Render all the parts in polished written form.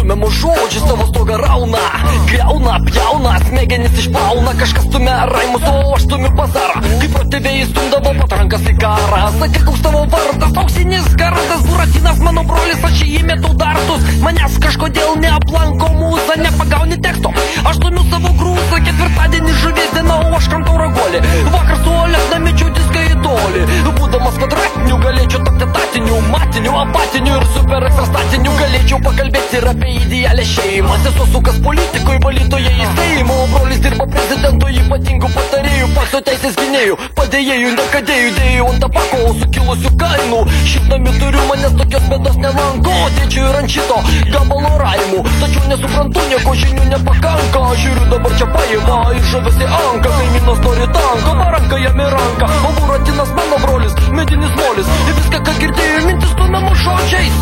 stumiamus žodžius savo stogą rauna. Griauna, pjauna, smegenis išplauna. Kažkas stumia raimus, o aš stumiu bazarą. Kaip protėvėjai stumdavo patrankas į karą. Sakai, koks tavo vardas, auksinis gardas. Buratinas mano brolis, aš jį metu dartus. Manęs kažkodėl neaplanko mūza, nepagauni teksto. Aš stumiu savo grūzą, ketvirtadienį žuvies diena, o aš kramtau ragolį. Vakar su Olesna mečiau diską į tolį. Būdamas kvadratiniu galėčiau tapti tatiniu, matiniu, apatiniu ir super ekstrastatiniu. Galėčiau pakalbėti ir apie idealią šeimą. Sesuo sukas politikoj, valytoje į Seimą, o brolis dirba prezidento ypatingų patarėjų, pakso teisės gynėjų, padėjėjų, nekadėjų, dėjų ant tabako sukilusių kainų. Šimtami turiu, manęs tokios bėdos nelanko, tėčiu ir ant šito gabalo raimų. Tačiau nesuprantu, nieko žinių nepakanka. Žiūriu dabar čia paima ir žavasi anka. Kaimynas nori tanką, baranka jam į ranką, o Buratinas mano brolis, medinis molis. Ir viską, ką girdėjau, mintis stumiamus žodžiais.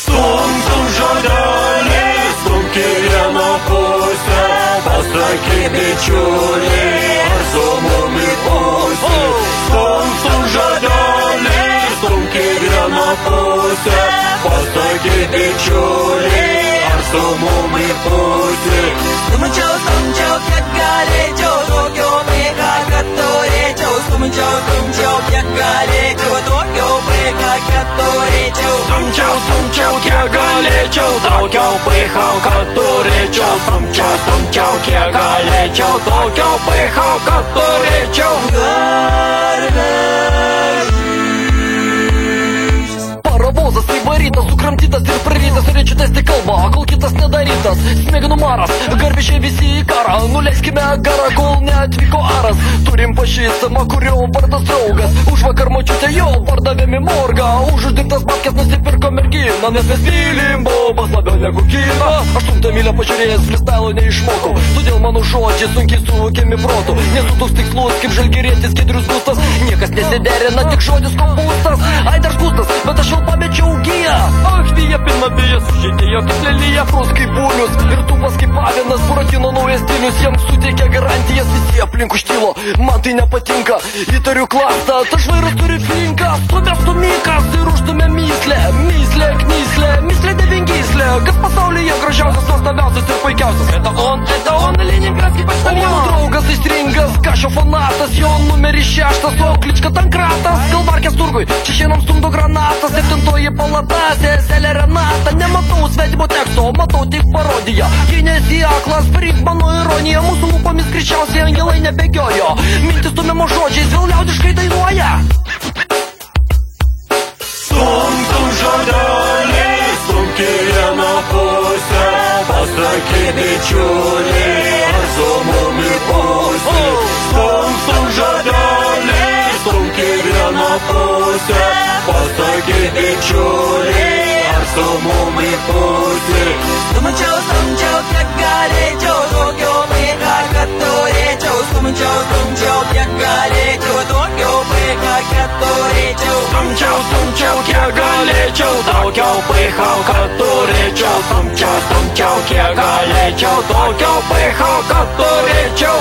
Stum žodelį, stumk į vieną pusę. Pasakyk bičiuliai, ar su mumi pusė. Stum žodelį, stumk į vieną pusę. Pasakyk bičiuliai, ar su mumi pusė. Stumčiau, kiek galėčiau, daugiau prieka, kad turėčiau. Stumčiau, kiek galėčiau, daugiau prieka, kad turėčiau. Stumčiau, kiek galėčiau, daugiau prieka, kad turėčiau. Stumčiau, kiek galėčiau, daugiau prieka, kad turėčiau. Paravozas įvarytas, sukramtytas ir prarytas. Norėčiau tęsti kalbą, kol kitas nedarytas. Smegenų maras, garbišiai visi į karą. Nuleiskime garą, kol neatvyko aras. Turim pažįstamą, kurio vardas draugas. Užvakar močiutė jo pardavėm į morgą. Už uždirbtas babkes nusipirko merginą. Nes mes mylim bobas labiau negu kiną. 8 mylę pažiūrėjęs freestyle neišmokau. Todėl mano žodžiai sunkiai suvokiami protu. Nesu toks tikslus kaip žalgirietis Giedrius Gustas. Niekas nesiderina, tik žodis kopūstas. Ai dar skustas, bet aš jau pamečiau giją. Ach, bija pilna bija, sužydėjo kaip lelyje. Prus kaip būlius ir tupas kaip avinas. Buratino naujas stilius, jiems suteikia garantijas. Visi aplink užtilo, man tai nepatinka. Įtariu klastą, ta žvairas turi finką. Stumės stumikas ir užstumė myslę. Myslė, knyslė, myslė devingyslė. Kas pasaulyje gražiausias, nuostabiausias ir puikiausias. Это он, Leningradský почтальон. Draugas aistringas, Kašio fanatas. Jo numeris 6, o klička Tankratas. Galvarkės turgui, čia šiandien stumdo granatas. 7 palata, seselė Renata. Nematau svetimo teksto, matau tik parodiją. Jei nesi aklas, priimk mano ironiją. Mūsų lūpomis greičiausiai angelai nebėgiojo. Mintis stumiamus žodžiais vėl liaudiškai dainuoja. Stum žodelį, stumk į vieną pusę. Pasakyk bičiuliai, ar su mumi pusė. Stum žodelį, stumk į vieną pusę. Pasakyk bičiuliai, ar su mumi pusė. Stumčiau, kiek galėčiau, daugiau prieka, kad turėčiau. Stumčiau, kiek galėčiau, daugiau prieka, kad turėčiau. Stumčiau, kiek galėčiau, daugiau prieka, kad turėčiau. Stumčiau, kiek galėčiau, daugiau prieka, kad turėčiau.